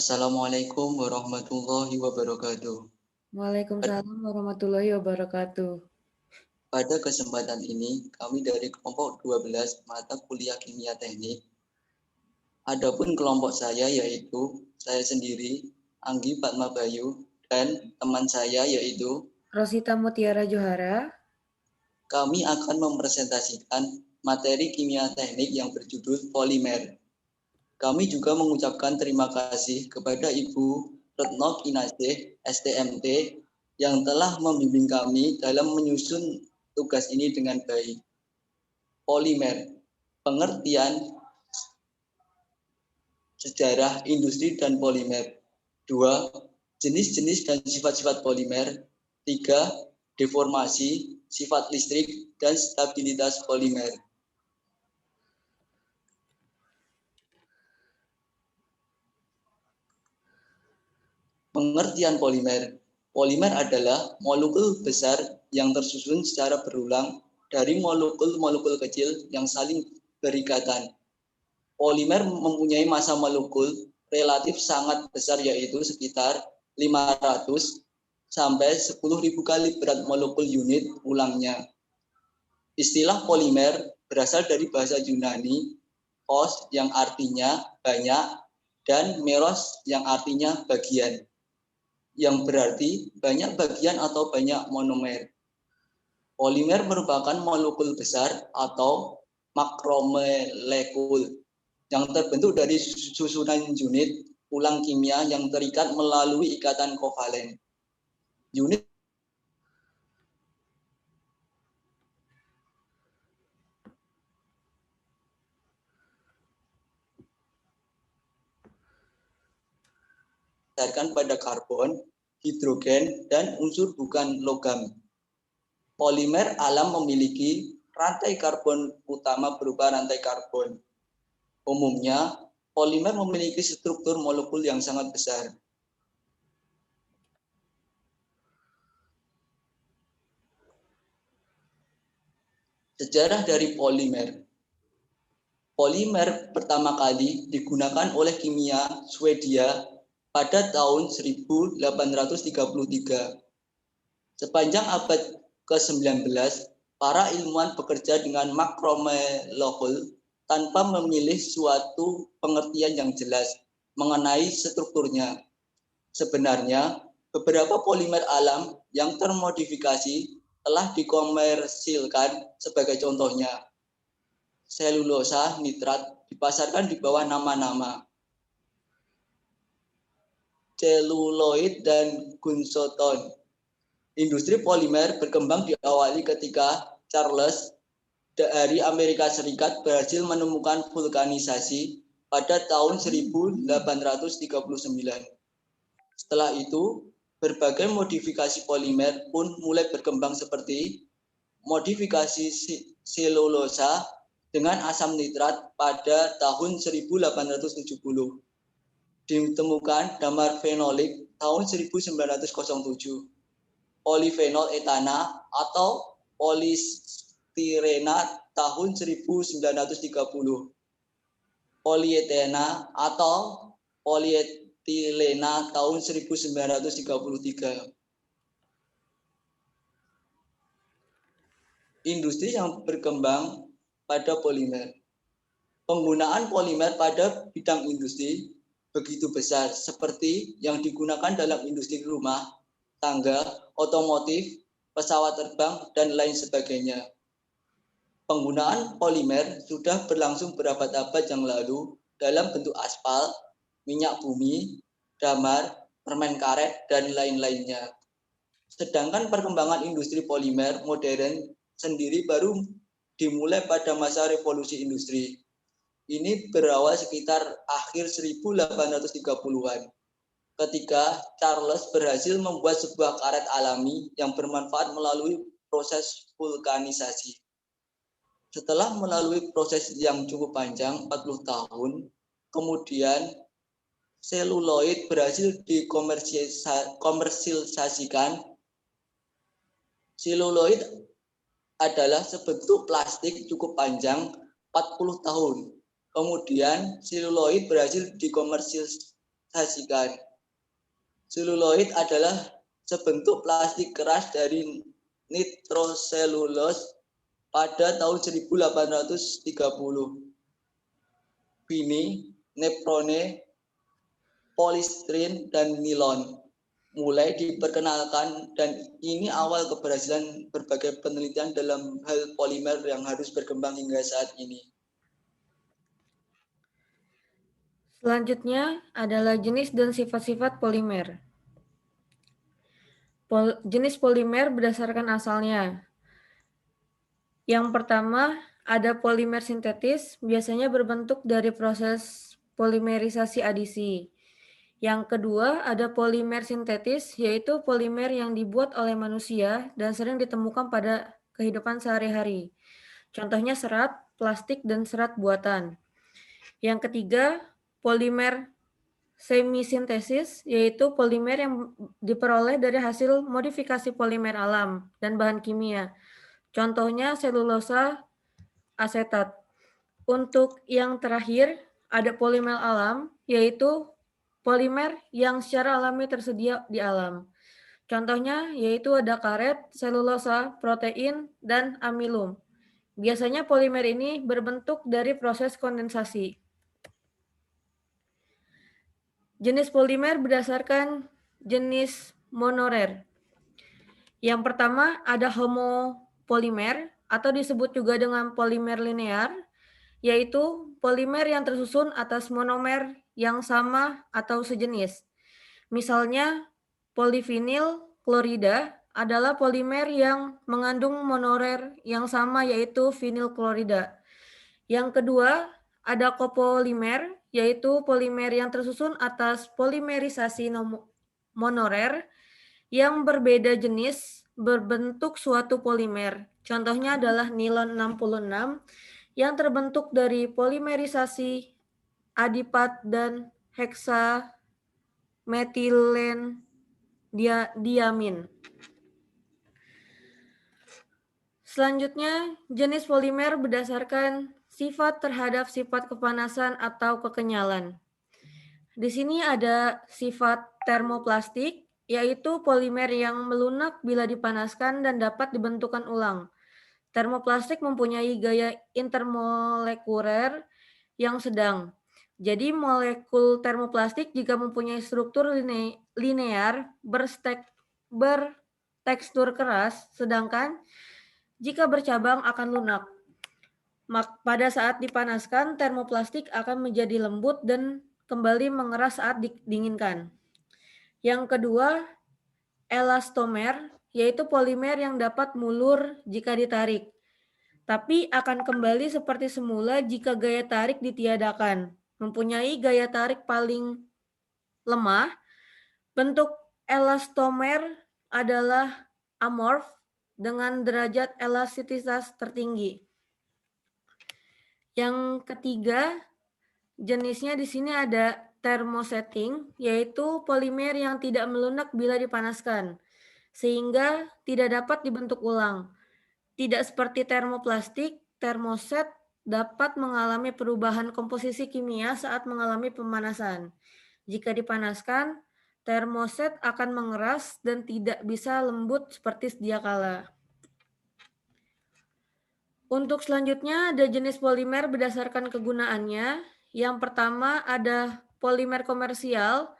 Assalamualaikum warahmatullahi wabarakatuh. Waalaikumsalam warahmatullahi wabarakatuh. Pada kesempatan ini, kami dari kelompok 12 mata kuliah Kimia Teknik. Adapun kelompok saya yaitu saya sendiri, Anggi Fatma Bayu, dan teman saya yaitu Rosita Mutiara Johara. kami akan mempresentasikan materi kimia teknik yang berjudul polimer. Kami juga mengucapkan terima kasih kepada Ibu Retno Kinasih, STMT, yang telah membimbing kami dalam menyusun tugas ini dengan baik. Polimer, pengertian sejarah industri dan polimer. 2. Jenis-jenis dan sifat-sifat polimer. 3. Deformasi, sifat listrik, dan stabilitas polimer. Pengertian polimer. Polimer adalah molekul besar yang tersusun secara berulang dari molekul-molekul kecil yang saling berikatan. Polimer mempunyai massa molekul relatif sangat besar, yaitu sekitar 500 sampai 10.000 kali berat molekul unit ulangnya. Istilah polimer berasal dari bahasa Yunani, pos yang artinya banyak dan meros yang artinya bagian, yang berarti banyak bagian atau banyak monomer. Polimer merupakan molekul besar atau makromolekul yang terbentuk dari susunan unit ulang kimia yang terikat melalui ikatan kovalen. Unit berdasarkan pada karbon, hidrogen, dan unsur bukan logam. Polimer alam memiliki rantai karbon utama berupa rantai karbon. Umumnya, polimer memiliki struktur molekul yang sangat besar. Sejarah dari polimer. Polimer pertama kali digunakan oleh kimia Swedia pada tahun 1833. Sepanjang abad ke-19, para ilmuwan bekerja dengan makromolekul tanpa memilih suatu pengertian yang jelas mengenai strukturnya. Sebenarnya, beberapa polimer alam yang termodifikasi telah dikomersilkan, sebagai contohnya selulosa nitrat dipasarkan di bawah nama-nama seluloid dan gunsoton. Industri polimer berkembang diawali ketika Charles dari Amerika Serikat berhasil menemukan vulkanisasi pada tahun 1839. Setelah itu, berbagai modifikasi polimer pun mulai berkembang seperti modifikasi selulosa dengan asam nitrat pada tahun 1870. Ditemukan damar fenolik tahun 1907. Polifenol etana atau polistirena tahun 1930. Polietena atau polietilena tahun 1933. Industri yang berkembang pada polimer. Penggunaan polimer pada bidang industri begitu besar, seperti yang digunakan dalam industri rumah, tangga, otomotif, pesawat terbang, dan lain sebagainya. Penggunaan polimer sudah berlangsung berabad-abad yang lalu dalam bentuk aspal, minyak bumi, damar, permen karet, dan lain-lainnya. Sedangkan perkembangan industri polimer modern sendiri baru dimulai pada masa revolusi industri. Ini berawal sekitar akhir 1830-an. Ketika Charles berhasil membuat sebuah karet alami yang bermanfaat melalui proses vulkanisasi. Setelah melalui proses yang cukup panjang, 40 tahun, kemudian seluloid berhasil dikomersialisasikan. Seluloid adalah sebentuk plastik cukup panjang 40 tahun. Kemudian seluloid berhasil dikomersialisasikan disintetisasikan. Seluloid adalah sebentuk plastik keras dari nitroselulose pada tahun 1830. Bini, neprone, polystyrene, dan nilon mulai diperkenalkan, dan ini awal keberhasilan berbagai penelitian dalam hal polimer yang harus berkembang hingga saat ini. Selanjutnya adalah jenis dan sifat-sifat polimer. Jenis polimer berdasarkan asalnya. Yang pertama, ada polimer sintetis, biasanya berbentuk dari proses polimerisasi adisi. Yang kedua, ada polimer sintetis, yaitu polimer yang dibuat oleh manusia dan sering ditemukan pada kehidupan sehari-hari. Contohnya serat, plastik, dan serat buatan. Yang ketiga, polimer semisintesis, yaitu polimer yang diperoleh dari hasil modifikasi polimer alam dan bahan kimia. Contohnya selulosa asetat. Untuk yang terakhir, ada polimer alam, yaitu polimer yang secara alami tersedia di alam. Contohnya yaitu ada karet, selulosa, protein, dan amilum. Biasanya polimer ini berbentuk dari proses kondensasi. Jenis polimer berdasarkan jenis monomer. Yang pertama ada homopolimer atau disebut juga dengan polimer linear, yaitu polimer yang tersusun atas monomer yang sama atau sejenis. Misalnya polivinil klorida adalah polimer yang mengandung monomer yang sama, yaitu vinil klorida. Yang kedua ada copolimer, yaitu polimer yang tersusun atas polimerisasi monomer yang berbeda jenis berbentuk suatu polimer. Contohnya adalah nilon 66 yang terbentuk dari polimerisasi adipat dan heksametilen diamin. Selanjutnya, jenis polimer berdasarkan sifat terhadap sifat kepanasan atau kekenyalan. Di sini ada sifat termoplastik, yaitu polimer yang melunak bila dipanaskan dan dapat dibentukkan ulang. Termoplastik mempunyai gaya intermolekuler yang sedang. Jadi molekul termoplastik jika mempunyai struktur linear bertekstur keras, sedangkan jika bercabang akan lunak. Pada saat dipanaskan, termoplastik akan menjadi lembut dan kembali mengeras saat didinginkan. Yang kedua, elastomer, yaitu polimer yang dapat mulur jika ditarik, tapi akan kembali seperti semula jika gaya tarik ditiadakan. Mempunyai gaya tarik paling lemah. Bentuk elastomer adalah amorf dengan derajat elastisitas tertinggi. Yang ketiga, jenisnya di sini ada thermosetting, yaitu polimer yang tidak melunak bila dipanaskan, sehingga tidak dapat dibentuk ulang. Tidak seperti termoplastik, termoset dapat mengalami perubahan komposisi kimia saat mengalami pemanasan. Jika dipanaskan, termoset akan mengeras dan tidak bisa lembut seperti sedia kala. Untuk selanjutnya ada jenis polimer berdasarkan kegunaannya. Yang pertama ada polimer komersial,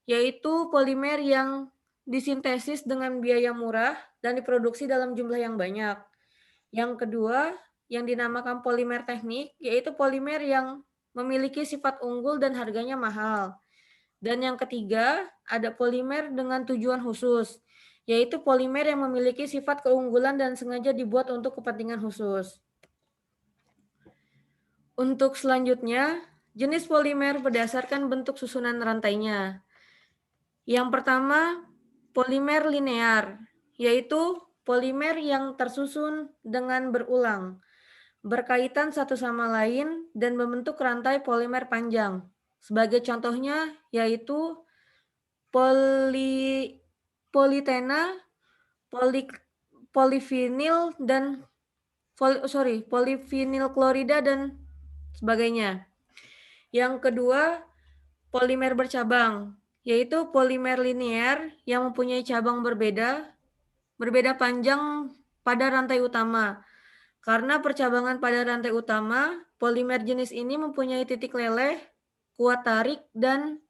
yaitu polimer yang disintesis dengan biaya murah dan diproduksi dalam jumlah yang banyak. Yang kedua, yang dinamakan polimer teknik, yaitu polimer yang memiliki sifat unggul dan harganya mahal. Dan yang ketiga, ada polimer dengan tujuan khusus, yaitu polimer yang memiliki sifat keunggulan dan sengaja dibuat untuk kepentingan khusus. Untuk selanjutnya, jenis polimer berdasarkan bentuk susunan rantainya. Yang pertama, polimer linear, yaitu polimer yang tersusun dengan berulang, berkaitan satu sama lain dan membentuk rantai polimer panjang. Sebagai contohnya yaitu politena, polivinil dan polivinil klorida dan sebagainya. Yang kedua, polimer bercabang, yaitu polimer linear yang mempunyai cabang berbeda panjang pada rantai utama. Karena percabangan pada rantai utama, polimer jenis ini mempunyai titik leleh, kuat tarik, dan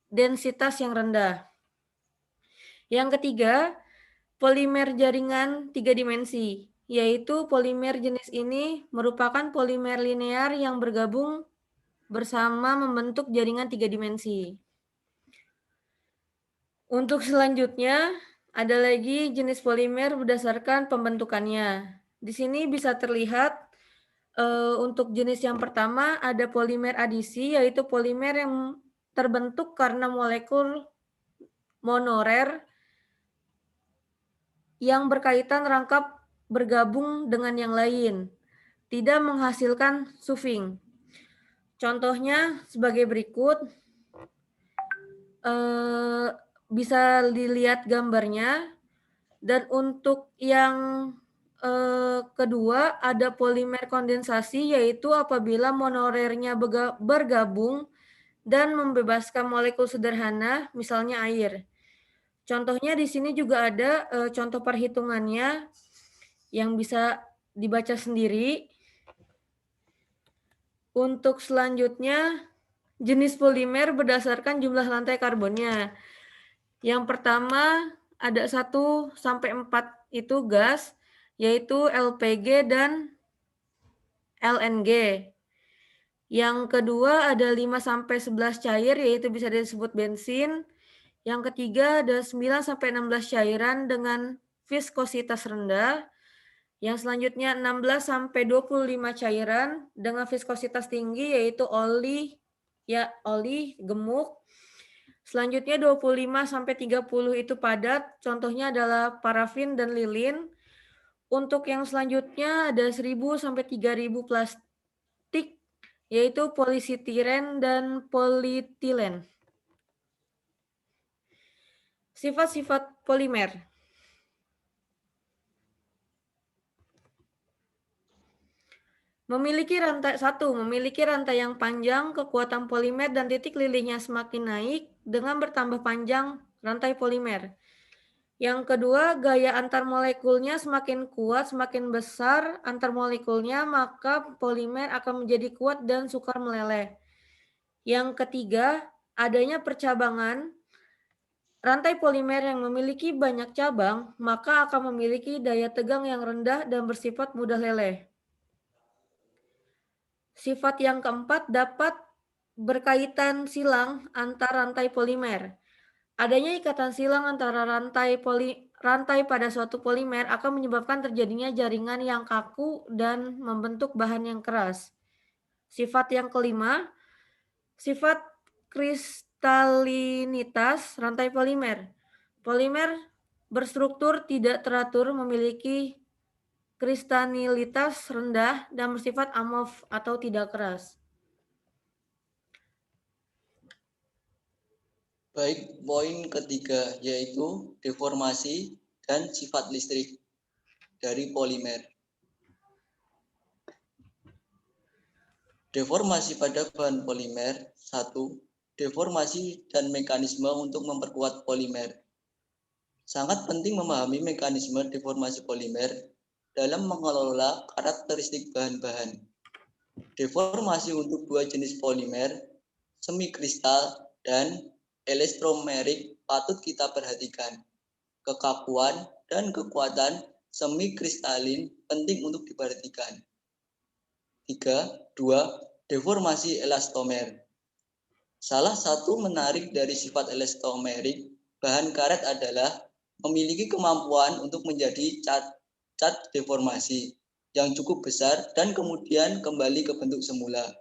densitas yang rendah. Yang ketiga, polimer jaringan 3 dimensi, yaitu polimer jenis ini merupakan polimer linear yang bergabung bersama membentuk jaringan 3 dimensi. Untuk selanjutnya, ada lagi jenis polimer berdasarkan pembentukannya. Di sini bisa terlihat untuk jenis yang pertama ada polimer adisi, yaitu polimer yang terbentuk karena molekul monomer yang berkaitan rangkap bergabung dengan yang lain, tidak menghasilkan sufing. Contohnya sebagai berikut, bisa dilihat gambarnya. Dan untuk yang kedua ada polimer kondensasi, yaitu apabila monomernya bergabung dan membebaskan molekul sederhana, misalnya air. Contohnya di sini juga ada contoh perhitungannya yang bisa dibaca sendiri. Untuk selanjutnya, jenis polimer berdasarkan jumlah lantai karbonnya. Yang pertama ada 1 sampai 4 itu gas, yaitu LPG dan LNG. Yang kedua ada 5 sampai 11 cair, yaitu bisa disebut bensin. Yang ketiga ada 9 sampai 16 cairan dengan viskositas rendah. Yang selanjutnya 16 sampai 25 cairan dengan viskositas tinggi, yaitu oli, gemuk. Selanjutnya 25 sampai 30 itu padat, contohnya adalah parafin dan lilin. Untuk yang selanjutnya ada 1000 sampai 3000 plastik, yaitu polisitiren dan politilen. Sifat-sifat polimer. Memiliki rantai yang panjang, kekuatan polimer dan titik lilihnya semakin naik dengan bertambah panjang rantai polimer. Yang kedua, gaya antar molekulnya semakin kuat, semakin besar antar molekulnya, maka polimer akan menjadi kuat dan sukar meleleh. Yang ketiga, adanya percabangan. Rantai polimer yang memiliki banyak cabang, maka akan memiliki daya tegang yang rendah dan bersifat mudah leleh. Sifat yang keempat dapat berkaitan silang antar rantai polimer. Adanya ikatan silang antara rantai pada suatu polimer akan menyebabkan terjadinya jaringan yang kaku dan membentuk bahan yang keras. Sifat yang kelima, sifat kristalinitas rantai polimer. Polimer berstruktur tidak teratur, memiliki kristalinitas rendah dan bersifat amorf atau tidak keras. Baik, poin ketiga yaitu deformasi dan sifat listrik dari polimer. Deformasi pada bahan polimer. 1. Deformasi dan mekanisme untuk memperkuat polimer. Sangat penting memahami mekanisme deformasi polimer dalam mengelola karakteristik bahan-bahan. Deformasi untuk dua jenis polimer, semikristal dan elastomerik, patut kita perhatikan. Kekakuan dan kekuatan semikristalin penting untuk diperhatikan. 2. Deformasi elastomer. Salah satu menarik dari sifat elastomerik bahan karet adalah memiliki kemampuan untuk menjadi cat deformasi yang cukup besar dan kemudian kembali ke bentuk semula.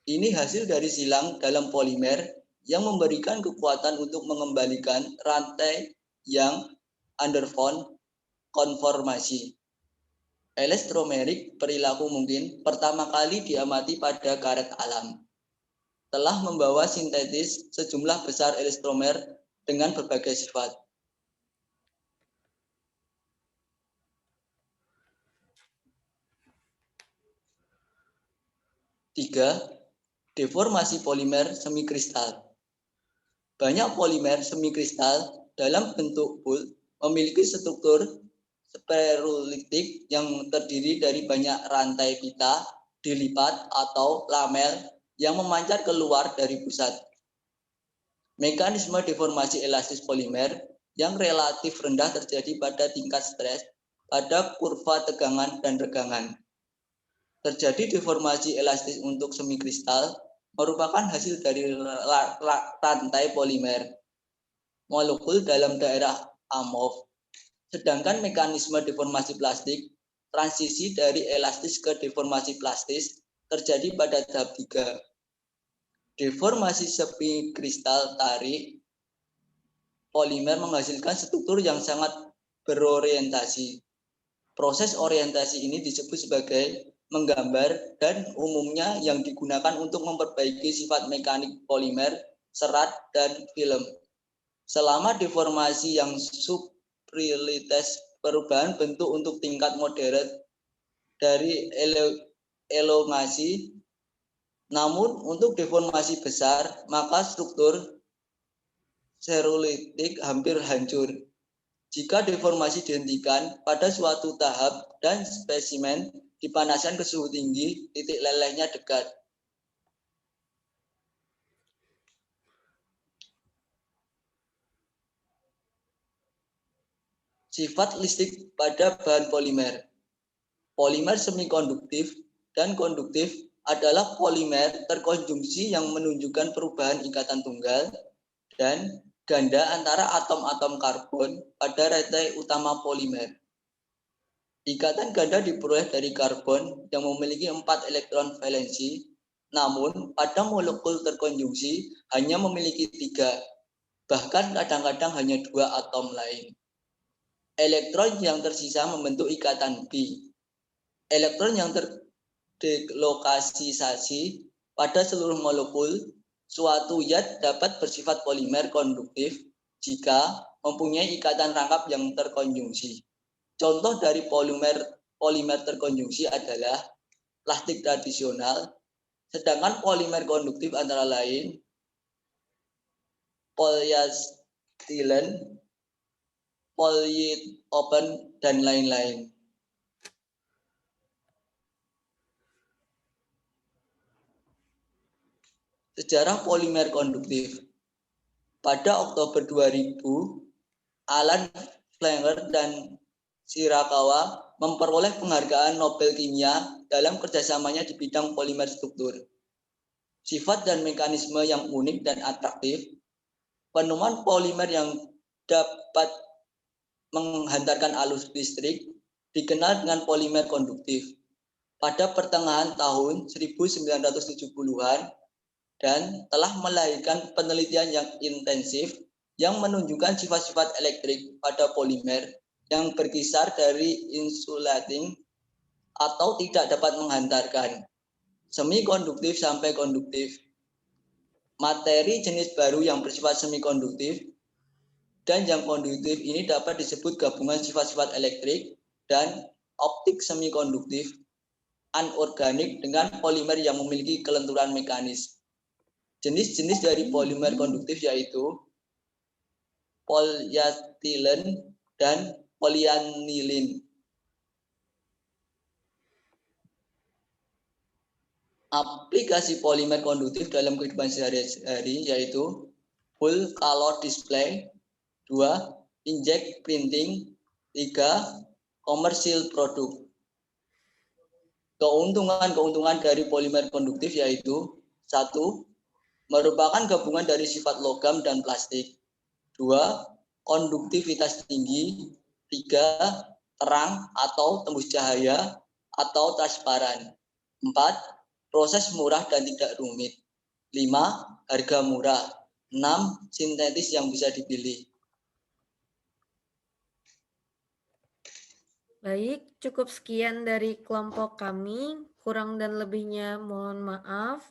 Ini hasil dari silang dalam polimer yang memberikan kekuatan untuk mengembalikan rantai yang undergone konformasi. Elastomerik perilaku mungkin pertama kali diamati pada karet alam. Telah membawa sintetis sejumlah besar elastomer dengan berbagai sifat. 3. Deformasi polimer semikristal. Banyak polimer semikristal dalam bentuk pool memiliki struktur spherulitik yang terdiri dari banyak rantai pita dilipat atau lamel yang memancar keluar dari pusat. Mekanisme deformasi elastis polimer yang relatif rendah terjadi pada tingkat stres pada kurva tegangan dan regangan. Terjadi deformasi elastis untuk semikristal merupakan hasil dari rantai polimer molekul dalam daerah amorf. Sedangkan mekanisme deformasi plastik, transisi dari elastis ke deformasi plastis, terjadi pada tahap 3. Deformasi semikristal tarik polimer menghasilkan struktur yang sangat berorientasi. Proses orientasi ini disebut sebagai menggambar dan umumnya yang digunakan untuk memperbaiki sifat mekanik polimer, serat, dan film. Selama deformasi yang subtilitas perubahan bentuk untuk tingkat moderat dari elongasi, namun untuk deformasi besar maka struktur serulitik hampir hancur. Jika deformasi dihentikan pada suatu tahap dan spesimen dipanaskan ke suhu tinggi, titik lelehnya dekat. Sifat listrik pada bahan polimer. Polimer semikonduktif dan konduktif adalah polimer terkonjungsi yang menunjukkan perubahan ikatan tunggal dan ganda antara atom-atom karbon pada rantai utama polimer. Ikatan ganda diperoleh dari karbon yang memiliki 4 elektron valensi, namun pada molekul terkonjungsi hanya memiliki 3, bahkan kadang-kadang hanya 2 atom lain. Elektron yang tersisa membentuk ikatan B. Elektron yang terdelokalisasi pada seluruh molekul suatu zat dapat bersifat polimer konduktif jika mempunyai ikatan rangkap yang terkonjungsi. Contoh dari polimer terkonjungsi adalah plastik tradisional, sedangkan polimer konduktif antara lain polyastilen, polyopen, dan lain-lain. Sejarah polimer konduktif. Pada Oktober 2000, Alan Flanger dan Shirakawa memperoleh penghargaan Nobel Kimia dalam kerjasamanya di bidang polimer struktur. Sifat dan mekanisme yang unik dan atraktif, penemuan polimer yang dapat menghantarkan arus listrik dikenal dengan polimer konduktif. Pada pertengahan tahun 1970-an dan telah melahirkan penelitian yang intensif yang menunjukkan sifat-sifat elektrik pada polimer yang berkisar dari insulating atau tidak dapat menghantarkan, semikonduktif sampai konduktif. Materi jenis baru yang bersifat semikonduktif dan yang konduktif ini dapat disebut gabungan sifat-sifat elektrik dan optik semikonduktif anorganik dengan polimer yang memiliki kelenturan mekanis. Jenis-jenis dari polimer konduktif yaitu polyastilen dan polyanilin. Aplikasi polimer konduktif dalam kehidupan sehari-hari yaitu full color display, 2. Inkjet printing, 3. Komersil produk. Keuntungan dari polimer konduktif yaitu 1. Merupakan gabungan dari sifat logam dan plastik. 2. Konduktivitas tinggi. 3. Terang atau tembus cahaya atau transparan. 4. Proses murah dan tidak rumit. 5. Harga murah. 6. Sintetis yang bisa dipilih. Baik, cukup sekian dari kelompok kami. Kurang dan lebihnya mohon maaf.